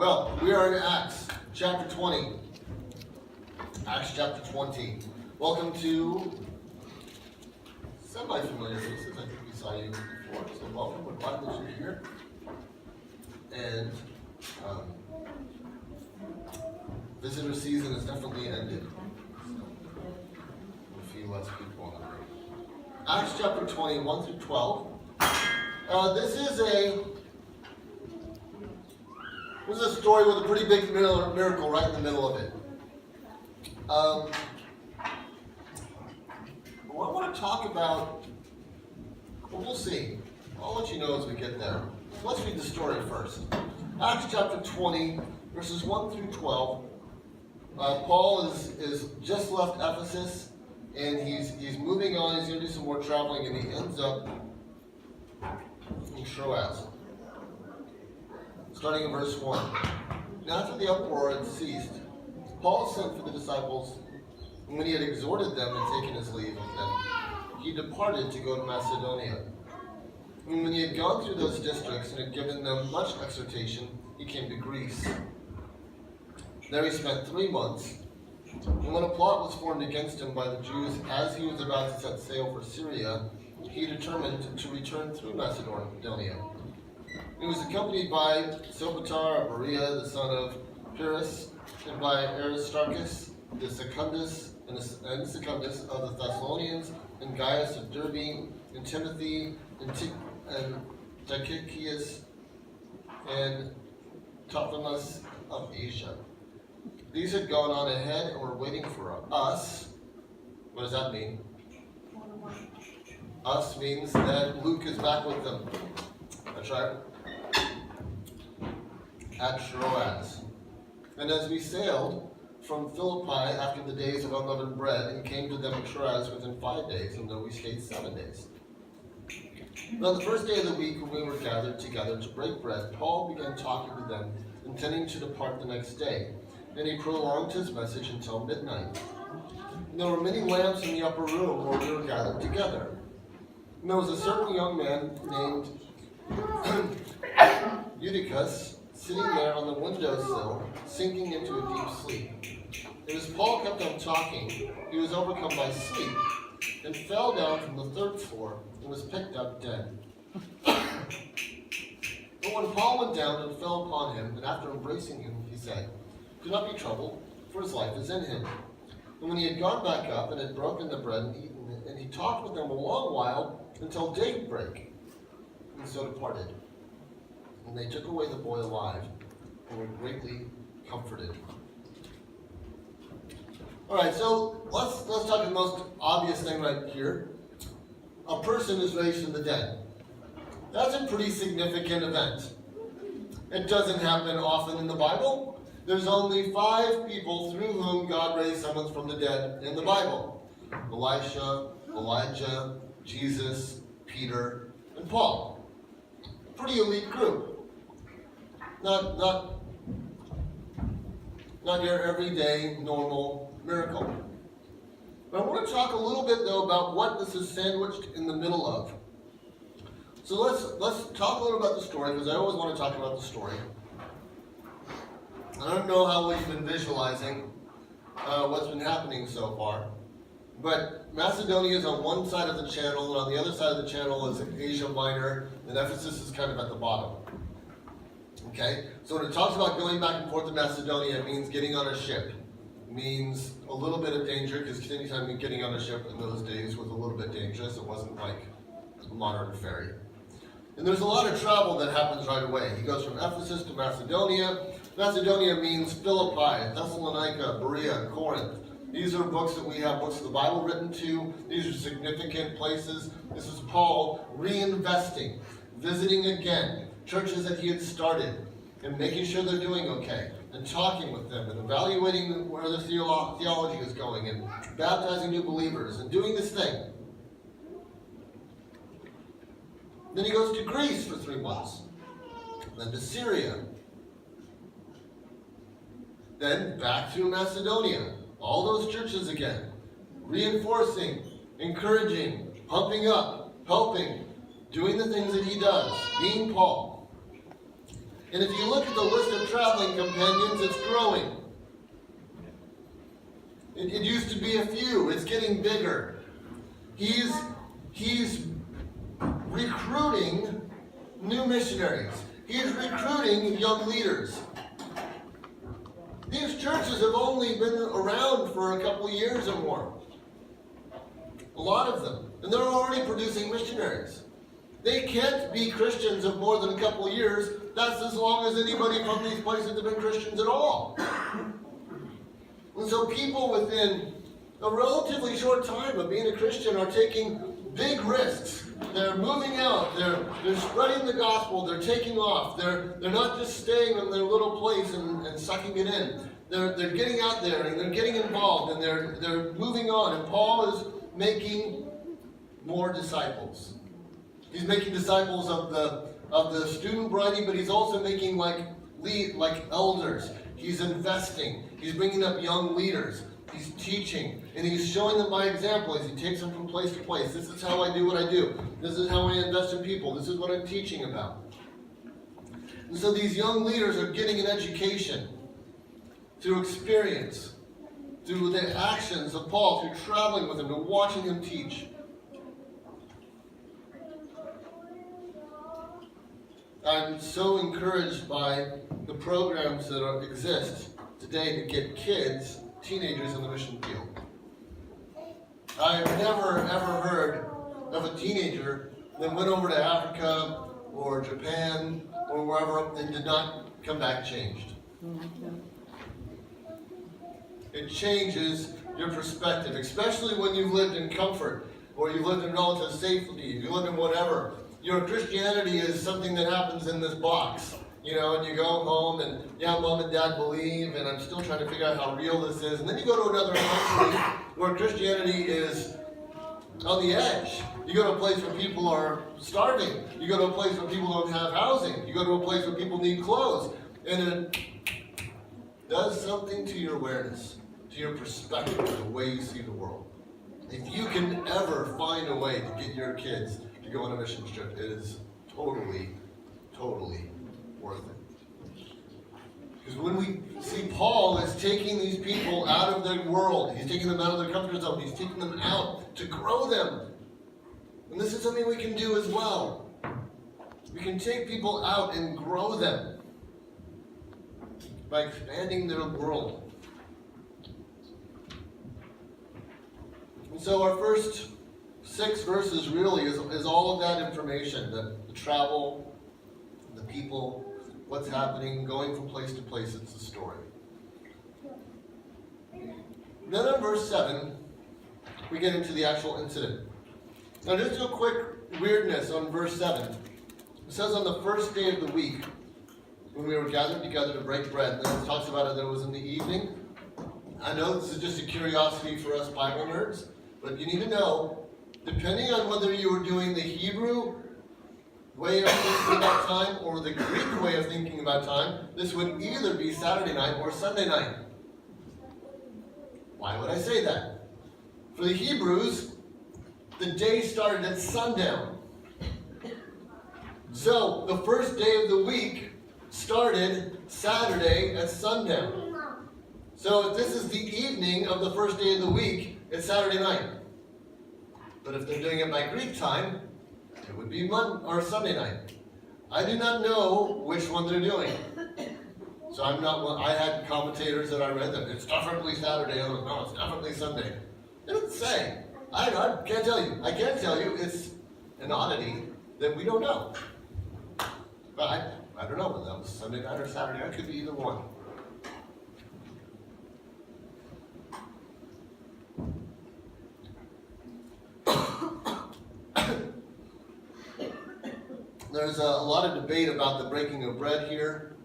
Well, we are in Acts chapter 20. Acts chapter 20. Welcome to semi-familiar faces. I think we saw you before, so welcome. We're glad that you're here. And visitor season has definitely ended. A few less people on the road. Acts chapter 20, 1 through 12. This is a story with a pretty big miracle right in the middle of it. I want to talk about, well, we'll see. I'll let you know as we get there. Let's read the story first. Acts chapter 20, verses 1 through 12. Paul is just left Ephesus, and he's moving on. He's going to do some more traveling, and he ends up in Troas. Starting in verse 1. Now after the uproar had ceased, Paul sent for the disciples, and when he had exhorted them and taken his leave of them, he departed to go to Macedonia. And when he had gone through those districts and had given them much exhortation, he came to Greece. There he spent 3 months, and when a plot was formed against him by the Jews as he was about to set sail for Syria, he determined to return through Macedonia. He was accompanied by Sopater of Berea, the son of Pyrrhus, and by Aristarchus, the Secundus, and Secundus of the Thessalonians, and Gaius of Derbe, and Timothy, and Tychicus, and Trophimus of Asia. These had gone on ahead and were waiting for us. What does that mean? Us means that Luke is back with them. That's right. At Troas. And as we sailed from Philippi after the days of unleavened bread, and came to them at Troas within 5 days, and though we stayed 7 days. But on the first day of the week, when we were gathered together to break bread, Paul began talking to them, intending to depart the next day. And he prolonged his message until midnight. And there were many lamps in the upper room where we were gathered together. And there was a certain young man named Eutychus, sitting there on the windowsill, sinking into a deep sleep. And as Paul kept on talking, he was overcome by sleep, and fell down from the 3rd floor, and was picked up dead. But when Paul went down and fell upon him, and after embracing him, he said, "Do not be troubled, for his life is in him." And when he had gone back up, and had broken the bread and eaten it, and he talked with them a long while, until daybreak, and so departed. And they took away the boy alive, and were greatly comforted. Alright, so let's talk the most obvious thing right here. A person is raised from the dead. That's a pretty significant event. It doesn't happen often in the Bible. There's only 5 people through whom God raised someone from the dead in the Bible. Elisha, Elijah, Jesus, Peter, and Paul. Pretty elite group. Not your everyday, normal miracle. But I want to talk a little bit, though, about what this is sandwiched in the middle of. So let's talk a little about the story, because I always want to talk about the story. I don't know how well you've been visualizing what's been happening so far. But Macedonia is on one side of the channel, and on the other side of the channel is Asia Minor, and Ephesus is kind of at the bottom. Okay? So when it talks about going back and forth to Macedonia, it means getting on a ship. It means a little bit of danger, because anytime getting on a ship in those days was a little bit dangerous. It wasn't like a modern ferry. And there's a lot of travel that happens right away. He goes from Ephesus to Macedonia. Macedonia means Philippi, Thessalonica, Berea, Corinth. These are books that we have books of the Bible written to. These are significant places. This is Paul reinvesting, visiting again churches that he had started, and making sure they're doing okay, and talking with them, and evaluating where their theology is going, and baptizing new believers, and doing this thing. Then he goes to Greece for 3 months, then to Syria, then back to Macedonia. All those churches again, reinforcing, encouraging, pumping up, helping, doing the things that he does, being Paul. And if you look at the list of traveling companions, it's growing. It used to be a few. It's getting bigger. He's recruiting new missionaries. He's recruiting young leaders. These churches have only been around for a couple of years or more. A lot of them. And they're already producing missionaries. They can't be Christians of more than a couple of years. That's as long as anybody from these places have been Christians at all. And so people within a relatively short time of being a Christian are taking big risks. They're moving out. They're spreading the gospel. They're taking off. They're not just staying in their little place and sucking it in. They're getting out there and they're getting involved and they're moving on. And Paul is making more disciples. He's making disciples of the student body, but he's also making like elders. He's investing. He's bringing up young leaders. He's teaching. And he's showing them by example as he takes them from place to place. This is how I do what I do. This is how I invest in people. This is what I'm teaching about. And so these young leaders are getting an education through experience, through the actions of Paul, through traveling with him, to watching him teach. I'm so encouraged by the programs that exist today to get kids, teenagers in the mission field. I've never ever heard of a teenager that went over to Africa or Japan or wherever and did not come back changed. It changes your perspective, especially when you've lived in comfort or you've lived in relative safety, you live in whatever. Your Christianity is something that happens in this box, and you go home and, yeah, mom and dad believe, and I'm still trying to figure out how real this is. And then you go to another country where Christianity is on the edge. You go to a place where people are starving. You go to a place where people don't have housing. You go to a place where people need clothes. And it does something to your awareness, to your perspective, the way you see the world. If you can ever find a way to get your kids to go on a mission trip, it is totally, totally worth it. Because when we see Paul is taking these people out of their world, he's taking them out of their comfort zone, he's taking them out to grow them. And this is something we can do as well. We can take people out and grow them by expanding their world. And so our first 6 verses really is all of that information, the travel, the people, what's happening, going from place to place. It's a story. Then in verse 7, we get into the actual incident. Now just a quick weirdness on verse 7. It says on the first day of the week, when we were gathered together to break bread, and then it talks about it that it was in the evening. I know this is just a curiosity for us Bible nerds, but you need to know, depending on whether you were doing the Hebrew way of thinking about time or the Greek way of thinking about time, this would either be Saturday night or Sunday night. Why would I say that? For the Hebrews, the day started at sundown. So the first day of the week started Saturday at sundown. So if this is the evening of the first day of the week, it's Saturday night. But if they're doing it by Greek time, it would be Sunday night. I do not know which one they're doing. So I had commentators that I read that it's definitely Saturday. I'm like, no, it's definitely Sunday. It doesn't say. I can't tell you. I can tell you it's an oddity that we don't know. But I don't know whether that was Sunday night or Saturday night. It could be either one. There's a lot of debate about the breaking of bread here,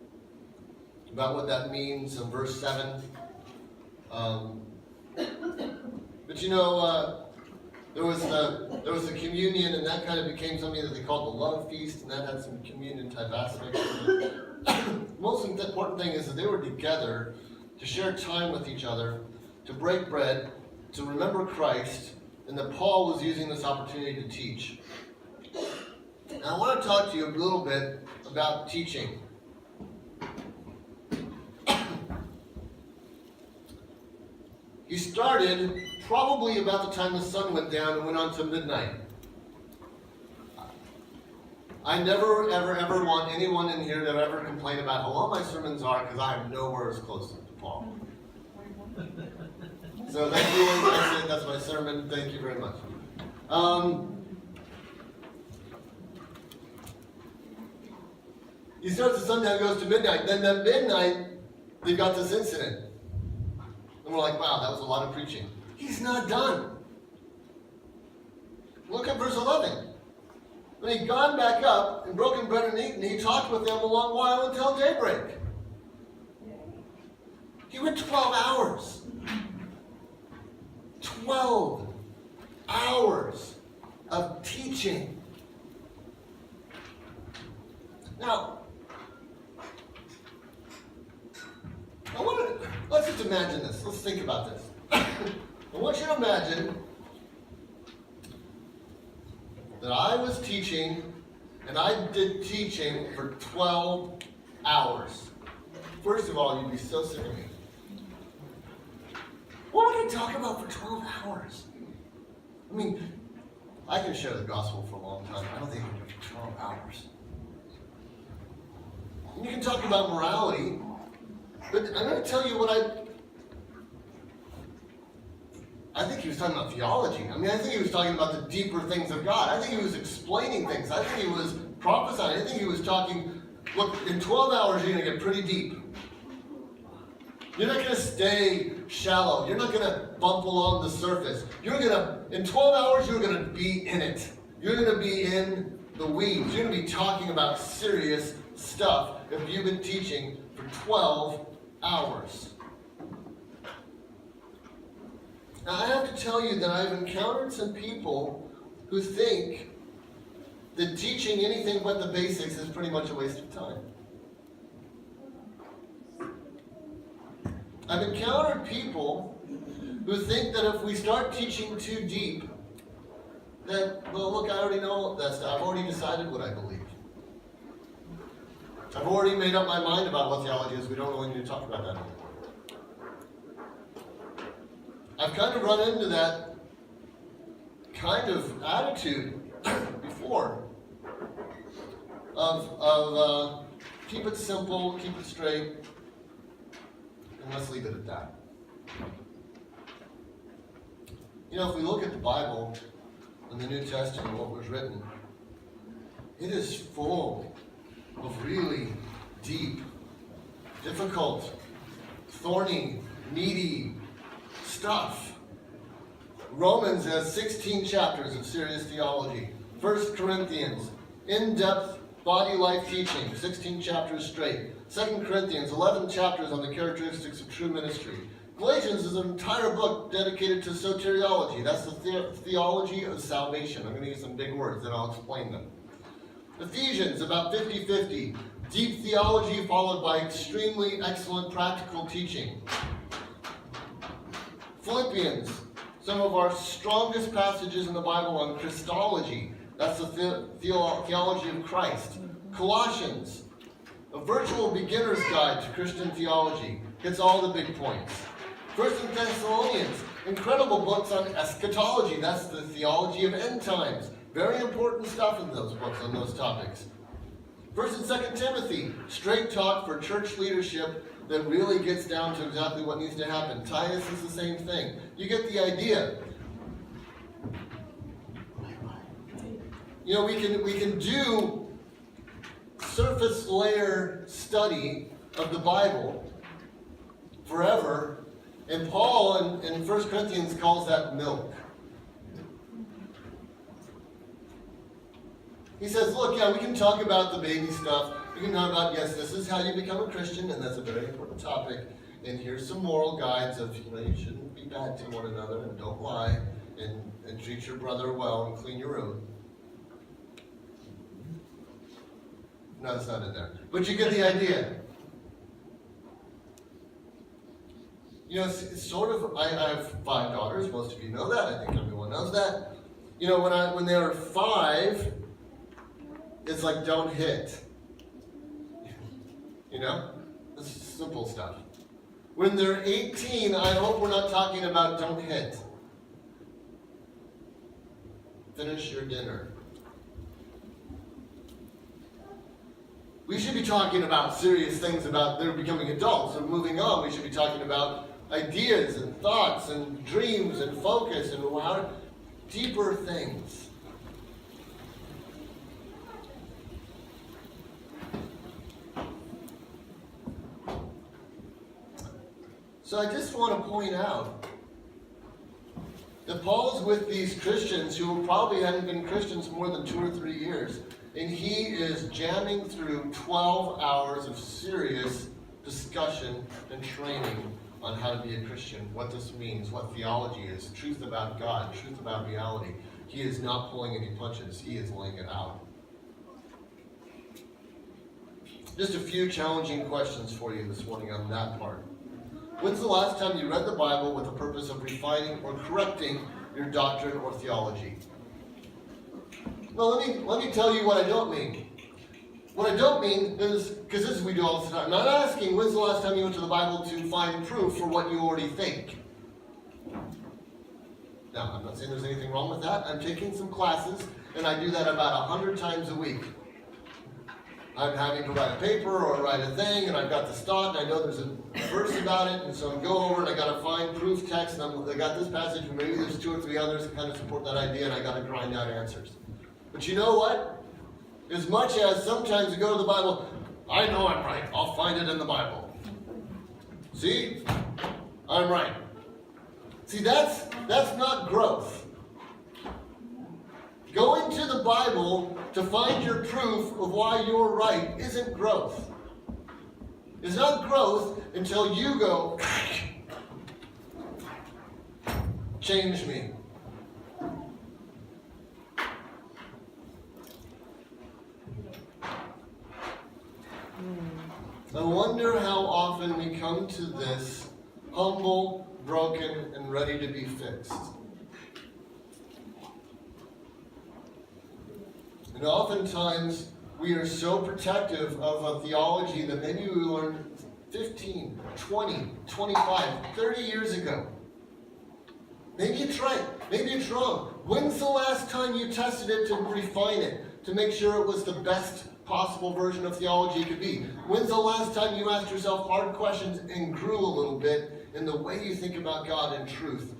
about what that means in verse 7. But there was the communion, and that kind of became something that they called the love feast, and that had some communion type aspects. The most important thing is that they were together to share time with each other, to break bread, to remember Christ, and that Paul was using this opportunity to teach. Now I want to talk to you a little bit about teaching. started probably about the time the sun went down and went on to midnight. I never, ever want anyone in here to ever complain about how long my sermons are, because I am nowhere as close to Paul. So thank you, I said that's my sermon. Thank you very much. He starts at sundown, goes to midnight. Then at midnight, they've got this incident. And we're like, wow, that was a lot of preaching. He's not done. Look at verse 11. When he'd gone back up and broken bread and eaten, he talked with them a long while until daybreak. He went 12 hours. 12 hours of teaching. Now, let's just imagine this. Let's think about this. I want you to imagine that I was teaching, and I did teaching for 12 hours. First of all, you'd be so sick of me. What would I talk about for 12 hours? I mean, I can share the gospel for a long time. I don't think I can do it for 12 hours. And you can talk about morality, but I'm going to tell you what I think he was talking about theology. I mean, I think he was talking about the deeper things of God. I think he was explaining things. I think he was prophesying. I think he was talking, look, in 12 hours you're going to get pretty deep. You're not going to stay shallow. You're not going to bump along the surface. In 12 hours, you're going to be in it. You're going to be in the weeds. You're going to be talking about serious stuff if you've been teaching for 12 hours. Now, I have to tell you that I've encountered some people who think that teaching anything but the basics is pretty much a waste of time. I've encountered people who think that if we start teaching too deep, that, well, look, I already know that stuff. I've already decided what I believe. I've already made up my mind about what theology is. We don't really need to talk about that anymore. I've kind of run into that kind of attitude before of keep it simple, keep it straight, and let's leave it at that. You know, if we look at the Bible in the New Testament, what was written, it is full of really deep, difficult, thorny, meaty stuff. Romans has 16 chapters of serious theology. 1 Corinthians, in-depth body life teaching, 16 chapters straight. 2 Corinthians, 11 chapters on the characteristics of true ministry. Galatians is an entire book dedicated to soteriology. That's the theology of salvation. I'm going to use some big words, and I'll explain them. Ephesians, about 50-50. Deep theology followed by extremely excellent practical teaching. Philippians, some of our strongest passages in the Bible on Christology. That's the theology of Christ. Colossians, a virtual beginner's guide to Christian theology. Hits all the big points. 1 Thessalonians, incredible books on eschatology. That's the theology of end times. Very important stuff in those books on those topics. 1 and 2 Timothy, straight talk for church leadership that really gets down to exactly what needs to happen. Titus is the same thing. You get the idea. You know, we can do surface layer study of the Bible forever, and Paul in 1 Corinthians calls that milk. He says, look, yeah, we can talk about the baby stuff. We can talk about, yes, this is how you become a Christian, and that's a very important topic. And here's some moral guides of, you shouldn't be bad to one another, and don't lie, and treat your brother well, and clean your room. No, it's not in there. But you get the idea. You know, it's sort of, I have 5 daughters. Most of you know that. I think everyone knows that. You know, when they were 5, it's like, don't hit. You know? It's simple stuff. When they're 18, I hope we're not talking about don't hit. Finish your dinner. We should be talking about serious things about they're becoming adults and moving on. We should be talking about ideas and thoughts and dreams and focus and how deeper things. So I just want to point out that Paul's with these Christians who probably hadn't been Christians more than 2 or 3 years, and he is jamming through 12 hours of serious discussion and training on how to be a Christian, what this means, what theology is, truth about God, truth about reality. He is not pulling any punches. He is laying it out. Just a few challenging questions for you this morning on that part. When's the last time you read the Bible with the purpose of refining or correcting your doctrine or theology? Well, let me tell you what I don't mean. What I don't mean is, because this is what we do all the time, I'm not asking when's the last time you went to the Bible to find proof for what you already think. Now, I'm not saying there's anything wrong with that. I'm taking some classes, and I do that about 100 times a week. I'm having to write a paper or write a thing, and I've got this thought, and I know there's a verse about it, and so I go over and I got to find proof text, and I got this passage, and maybe there's 2 or 3 others that kind of support that idea, and I got to grind out answers. But you know what? As much as sometimes you go to the Bible, I know I'm right. I'll find it in the Bible. See? I'm right. See, that's not growth. Going to the Bible to find your proof of why you're right isn't growth. It's not growth until you go, change me. I wonder how often we come to this humble, broken, and ready to be fixed. And oftentimes, we are so protective of a theology that maybe we learned 15, 20, 25, 30 years ago. Maybe it's right, maybe it's wrong. When's the last time you tested it to refine it, to make sure it was the best possible version of theology it could be? When's the last time you asked yourself hard questions and grew a little bit in the way you think about God and truth?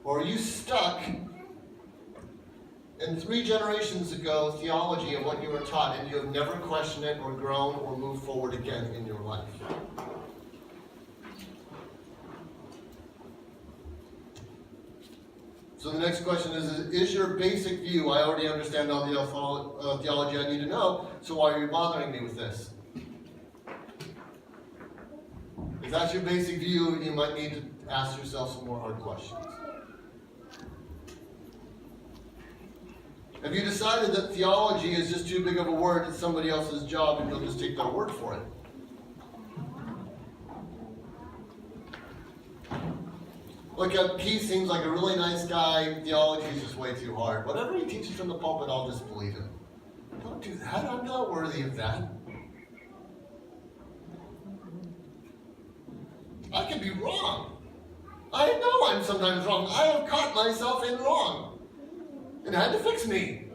Or are you stuck in 3 generations ago theology of what you were taught, and you have never questioned it or grown or moved forward again in your life? So the next question is your basic view, I already understand all the theology I need to know, so why are you bothering me with this? If that's your basic view, you might need to ask yourself some more hard questions. Have you decided that theology is just too big of a word, it's somebody else's job, and you'll just take their word for it? Look, Keith seems like a really nice guy. Theology is just way too hard. Whatever he teaches from the pulpit, I'll just believe him. Don't do that. I'm not worthy of that. I could be wrong. I know I'm sometimes wrong. I have caught myself in wrong. It had to fix me.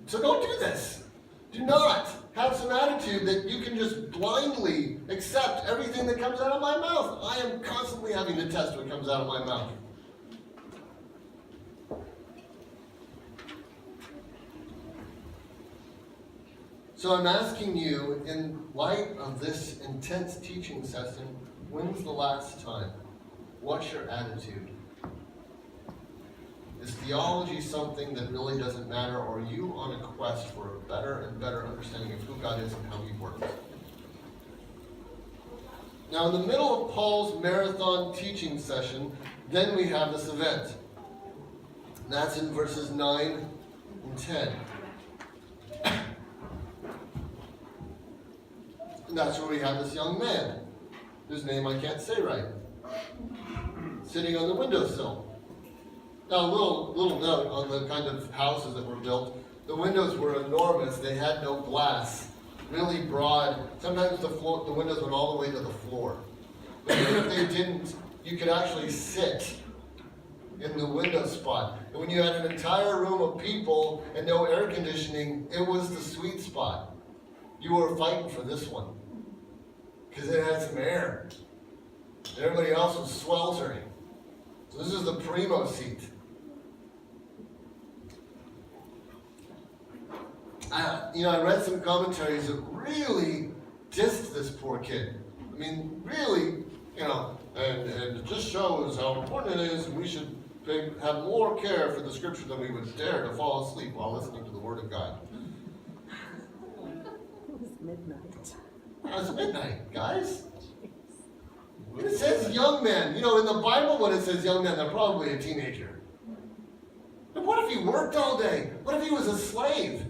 So don't do this. Do not have some attitude that you can just blindly accept everything that comes out of my mouth. I am constantly having to test what comes out of my mouth. So I'm asking you, in light of this intense teaching session, when's the last time? What's your attitude? Is theology something that really doesn't matter, or are you on a quest for a better and better understanding of who God is and how He works? Now, in the middle of Paul's marathon teaching session, then we have this event. And that's in verses 9 and 10. And that's where we have this young man, whose name I can't say right, sitting on the windowsill. Now, a little note on the kind of houses that were built. The windows were enormous. They had no glass really broad. Sometimes the windows went all the way to the floor. But even if they didn't, you could actually sit in the window spot. And when you had an entire room of people and no air conditioning, it was the sweet spot. You were fighting for this one because it had some air. Everybody else was sweltering. So this is the primo seat. I read some commentaries that really dissed this poor kid. I mean, really, and it just shows how important it is, and we should have more care for the scripture than we would dare to fall asleep while listening to the Word of God. It was midnight. It's midnight, guys. When it says young men, in the Bible when it says young men, they're probably a teenager. But what if he worked all day? What if he was a slave?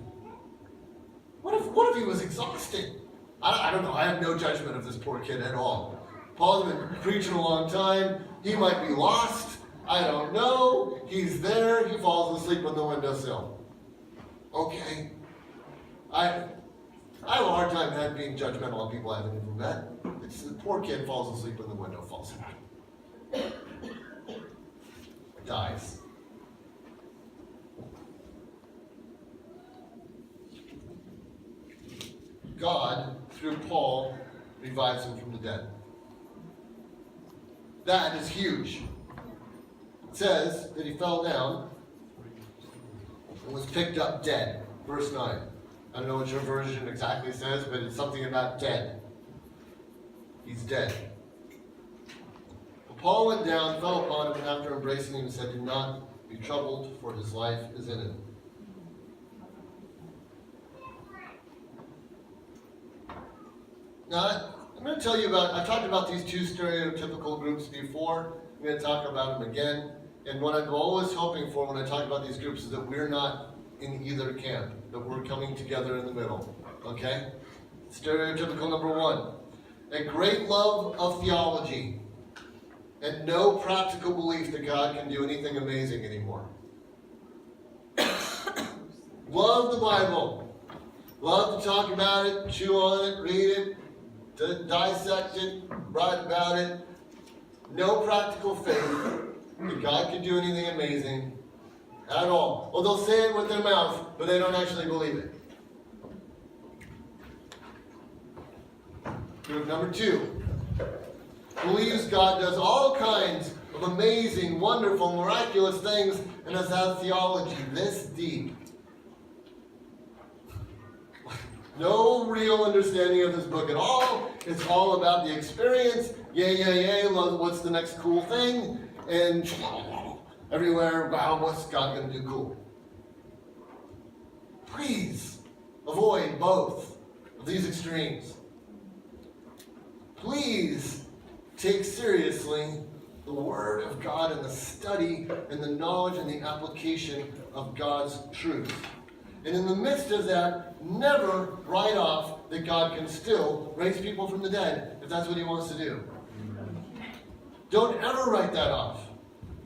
What if he was exhausted? I don't know. I have no judgment of this poor kid at all. Paul's been preaching a long time. He might be lost. I don't know. He's there. He falls asleep on the windowsill. Okay. I have a hard time being judgmental on people I haven't even met. It's the poor kid falls asleep when the window falls out. Dies. God, through Paul, revives him from the dead. That is huge. It says that he fell down and was picked up dead. Verse 9. I don't know what your version exactly says, but it's something about dead. He's dead. Well, Paul went down, fell upon him, and after embracing him, said, "Do not be troubled, for his life is in him." Now, I'm going to tell you I've talked about these two stereotypical groups before. I'm going to talk about them again. And what I'm always hoping for when I talk about these groups is that we're not in either camp, that we're coming together in the middle. Okay? Stereotypical number 1. A great love of theology and no practical belief that God can do anything amazing anymore. Love the Bible. Love to talk about it, chew on it, read it, to dissect it, write about it. No practical faith that God can do anything amazing at all. Well, they'll say it with their mouth, but they don't actually believe it. Group number 2 believes God does all kinds of amazing, wonderful, miraculous things and has had theology this deep. No real understanding of this book at all. It's all about the experience. Yay, what's the next cool thing? And everywhere, wow, what's God going to do cool? Please avoid both of these extremes. Please take seriously the Word of God and the study and the knowledge and the application of God's truth. And in the midst of that, never write off that God can still raise people from the dead if that's what He wants to do. Don't ever write that off.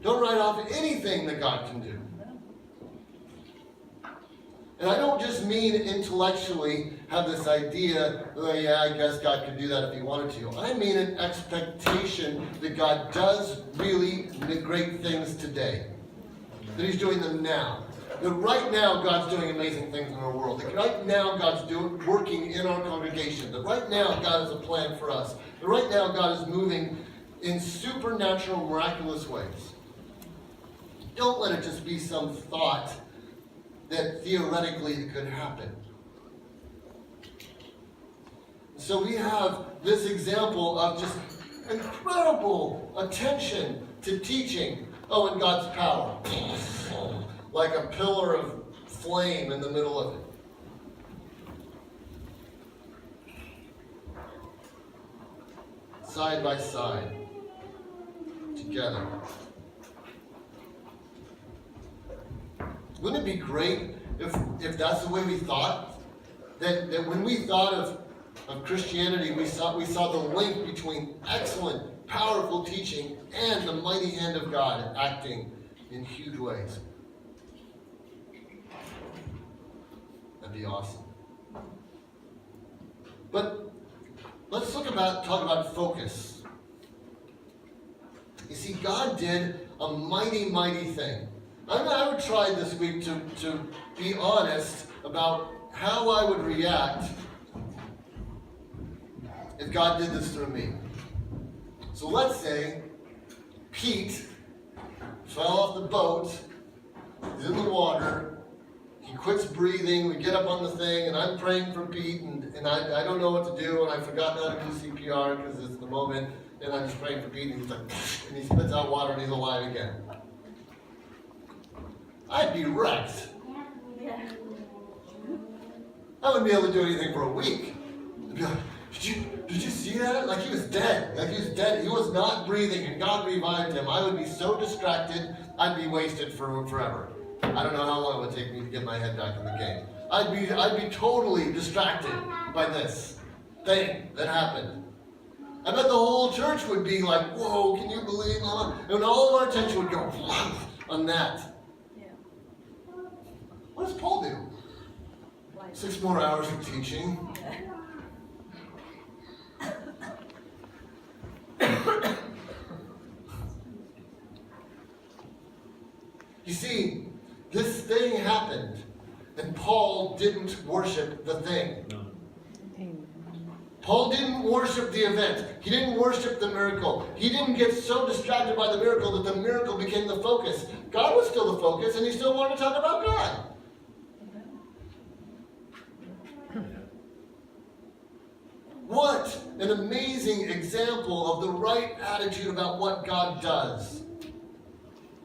Don't write off anything that God can do. And I don't just mean intellectually have this idea, oh yeah, I guess God could do that if He wanted to. I mean an expectation that God does really great things today. That He's doing them now. That right now God's doing amazing things in our world. That right now God's working in our congregation. That right now God has a plan for us. That right now God is moving in supernatural, miraculous ways. Don't let it just be some thought that theoretically could happen. So we have this example of just incredible attention to teaching. Oh, and God's power. Like a pillar of flame in the middle of it. Side by side. Together. Wouldn't it be great if that's the way we thought? That when we thought of Christianity, we saw the link between excellent, powerful teaching and the mighty hand of God acting in huge ways. That'd be awesome. But let's talk about focus. You see, God did a mighty, mighty thing. I would try this week to be honest about how I would react if God did this through me. So let's say Pete fell off the boat, he's in the water, he quits breathing, we get up on the thing, and I'm praying for Pete, and I don't know what to do, and I forgot how to do CPR because it's the moment, and I'm just praying for Pete, and he's like, and he spits out water, and he's alive again. I'd be wrecked. I wouldn't be able to do anything for a week. I'd be like, did you see that? Like he was dead. Like he was dead. He was not breathing, and God revived him. I would be so distracted, I'd be wasted forever. I don't know how long it would take me to get my head back in the game. I'd be totally distracted by this thing that happened. I bet the whole church would be like, whoa, can you believe that? And all of our attention would go on that. Yeah. What does Paul do? 6 more hours of teaching. You see, this thing happened, and Paul didn't worship the thing. Paul didn't worship the event. He didn't worship the miracle. He didn't get so distracted by the miracle that the miracle became the focus. God was still the focus, and he still wanted to talk about God. What an amazing example of the right attitude about what God does.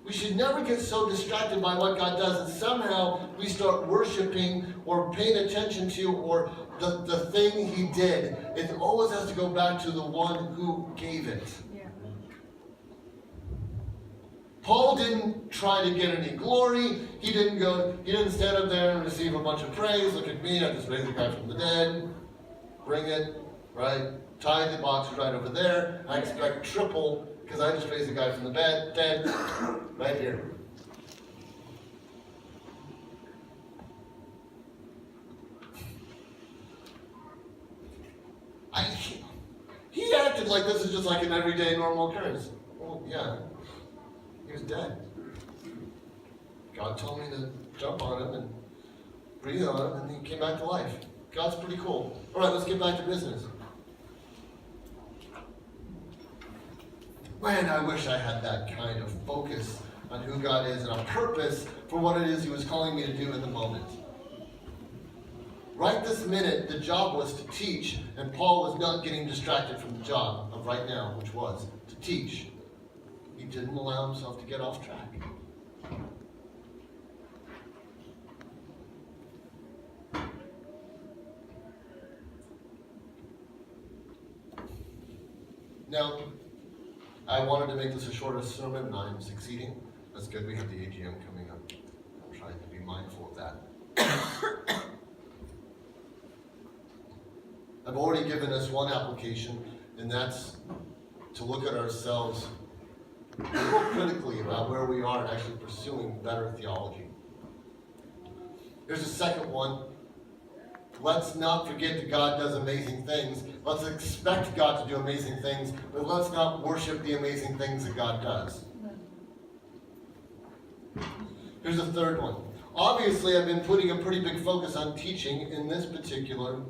We should never get so distracted by what God does that somehow we start worshiping or paying attention to or the thing he did. It always has to go back to the one who gave it. Yeah. Paul didn't try to get any glory. He didn't stand up there and receive a bunch of praise. Look at me, I just raised the guy from the dead. Bring it, right? Tie the box right over there. I expect triple because I just raised the guy from the bed, dead, right here. He acted like this is just like an everyday normal occurrence. Well, yeah, he was dead. God told me to jump on him and breathe on him, and he came back to life. God's pretty cool. All right, let's get back to business. Man, I wish I had that kind of focus on who God is and a purpose for what it is he was calling me to do in the moment. Right this minute, the job was to teach, and Paul was not getting distracted from the job of right now, which was to teach. He didn't allow himself to get off track. Now, I wanted to make this a shorter sermon, and I'm succeeding. That's good. We have the AGM coming up. I'm trying to be mindful of that. I've already given us one application, and that's to look at ourselves more critically about where we are in actually pursuing better theology. Here's a second one. Let's not forget that God does amazing things. Let's expect God to do amazing things, but let's not worship the amazing things that God does. Here's a third one. Obviously, I've been putting a pretty big focus on teaching in this particular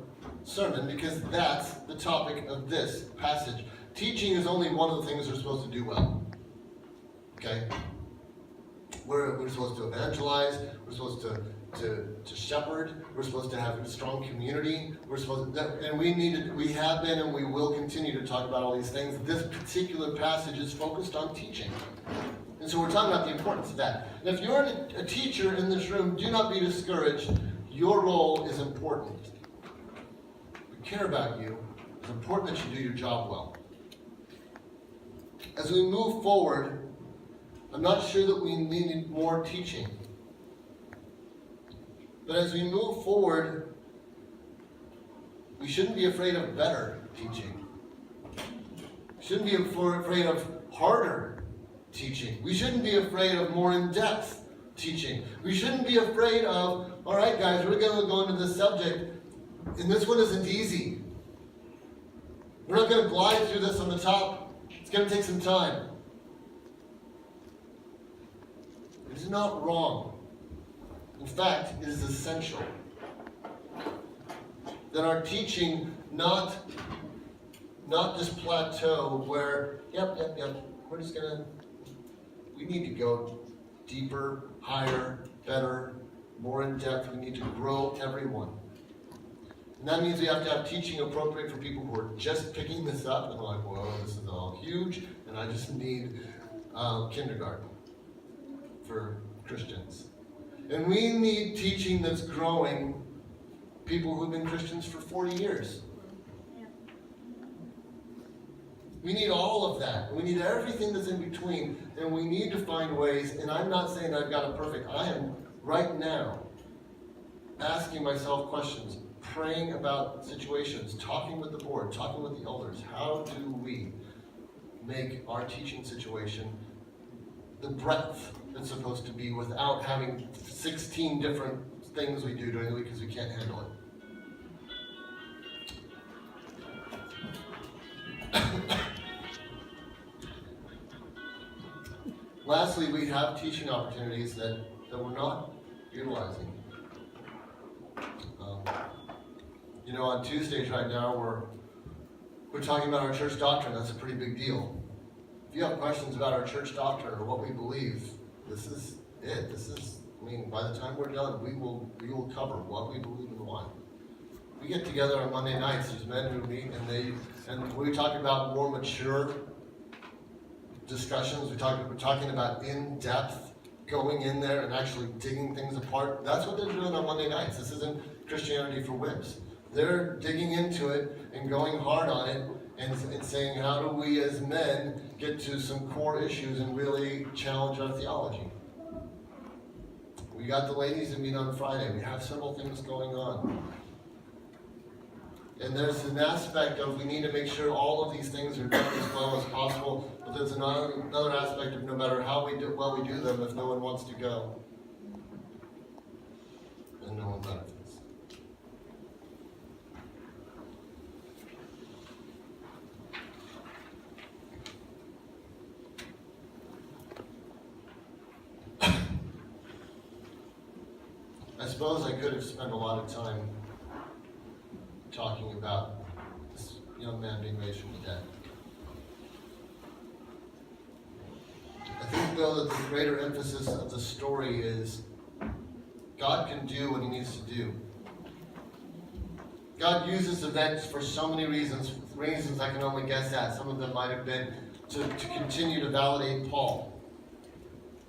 sermon because that's the topic of this passage. Teaching is only one of the things we're supposed to do well. Okay? We're supposed to evangelize. We're supposed to shepherd. We're supposed to have a strong community. We have been and we will continue to talk about all these things. This particular passage is focused on teaching. And so we're talking about the importance of that. And if you're a teacher in this room, do not be discouraged. Your role is important. We care about you. It's important that you do your job well. As we move forward, I'm not sure that we need more teaching. But as we move forward, we shouldn't be afraid of better teaching. We shouldn't be afraid of harder teaching. We shouldn't be afraid of more in-depth teaching. We shouldn't be afraid of, all right, guys, we're going to go into this subject, and this one isn't easy. We're not going to glide through this on the top. It's going to take some time. It is not wrong. In fact, it is essential that our teaching not just plateau where, yep, we're just going to, we need to go deeper, higher, better, more in depth. We need to grow everyone. And that means we have to have teaching appropriate for people who are just picking this up and like, whoa, this is all huge, and I just need kindergarten for Christians. And we need teaching that's growing people who've been Christians for 40 years. We need all of that. We need everything that's in between, and we need to find ways, and I'm not saying I've got it perfect. I am right now asking myself questions, praying about situations, talking with the board, talking with the elders. How do we make our teaching situation the breadth it's supposed to be without having 16 different things we do during the week because we can't handle it? Lastly, we have teaching opportunities that we're not utilizing. On Tuesdays right now, we're talking about our church doctrine. That's a pretty big deal. If you have questions about our church doctrine or what we believe, this is it. By the time we're done, we will cover what we believe and why. We get together on Monday nights. There's men who meet and we talk about more mature discussions. We're talking about in-depth, going in there and actually digging things apart. That's what they're doing on Monday nights. This isn't Christianity for whims. They're digging into it and going hard on it and saying, how do we as men get to some core issues and really challenge our theology? We got the ladies that meet on Friday. We have several things going on. And there's an aspect of we need to make sure all of these things are done as well as possible, but there's another aspect of no matter how we do them, if no one wants to go, then no one benefits. I suppose I could have spent a lot of time talking about this young man being raised from the dead. I think, though, that the greater emphasis of the story is God can do what he needs to do. God uses events for so many reasons I can only guess at. Some of them might have been to continue to validate Paul.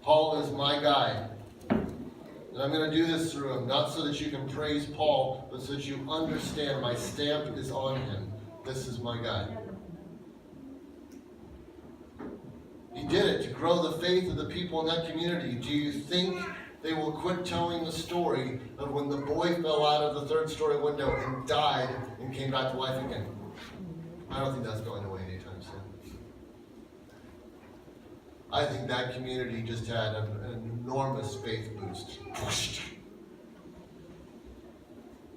Paul is my guy. And I'm going to do this through him, not so that you can praise Paul, but so that you understand my stamp is on him. This is my guy. He did it to grow the faith of the people in that community. Do you think they will quit telling the story of when the boy fell out of the third-story window and died and came back to life again? I don't think that's going away anytime soon. I think that community just had an enormous faith boost.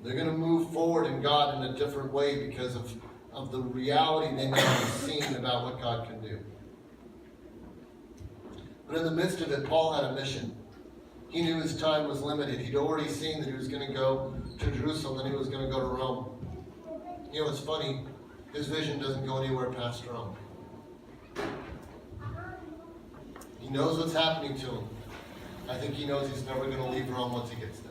They're going to move forward in God in a different way because of the reality they now have seen about what God can do. But in the midst of it, Paul had a mission. He knew his time was limited. He'd already seen that he was going to go to Jerusalem and he was going to go to Rome. You know, it's funny, his vision doesn't go anywhere past Rome. He knows what's happening to him. I think he knows he's never going to leave Rome once he gets there.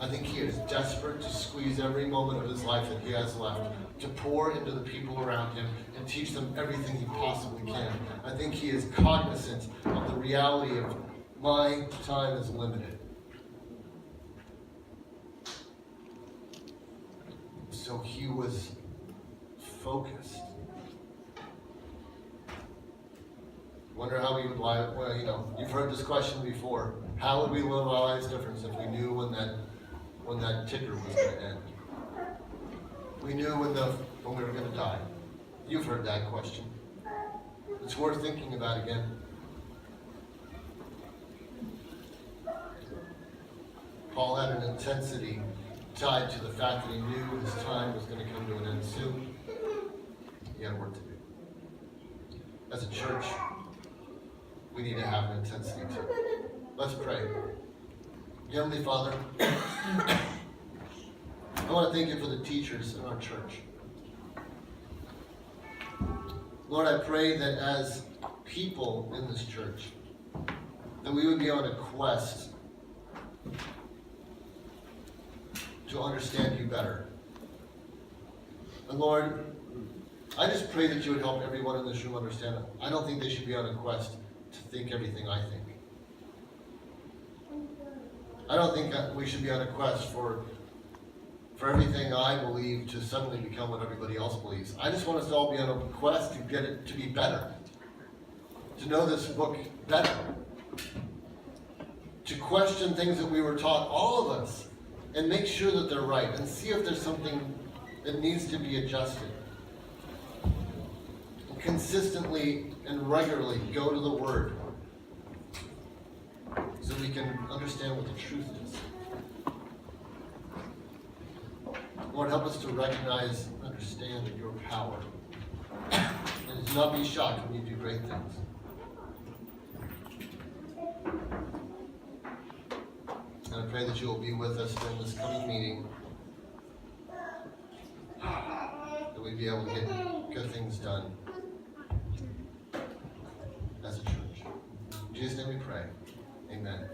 I think he is desperate to squeeze every moment of his life that he has left to pour into the people around him and teach them everything he possibly can. I think he is cognizant of the reality of my time is limited. So he was focused. Wonder how we would live. Well, you've heard this question before. How would we live our lives different if we knew when that ticker was going to end? We knew when we were going to die. You've heard that question. It's worth thinking about again. Paul had an intensity tied to the fact that he knew his time was going to come to an end soon. You got work to do. As a church, we need to have an intensity too. Let's pray. Heavenly Father, I want to thank you for the teachers in our church. Lord, I pray that as people in this church, that we would be on a quest to understand you better. And Lord, I just pray that you would help everyone in this room understand it. I don't think they should be on a quest to think everything I think. I don't think that we should be on a quest for everything I believe to suddenly become what everybody else believes. I just want us to all be on a quest to get it to be better. To know this book better. To question things that we were taught, all of us, and make sure that they're right, and see if there's something that needs to be adjusted. And consistently and regularly go to the Word so we can understand what the truth is. Lord, help us to recognize and understand your power. And to not be shocked when you do great things. And I pray that you will be with us during this coming meeting. That we'd be able to get good things done as a church. In Jesus' name we pray. Amen.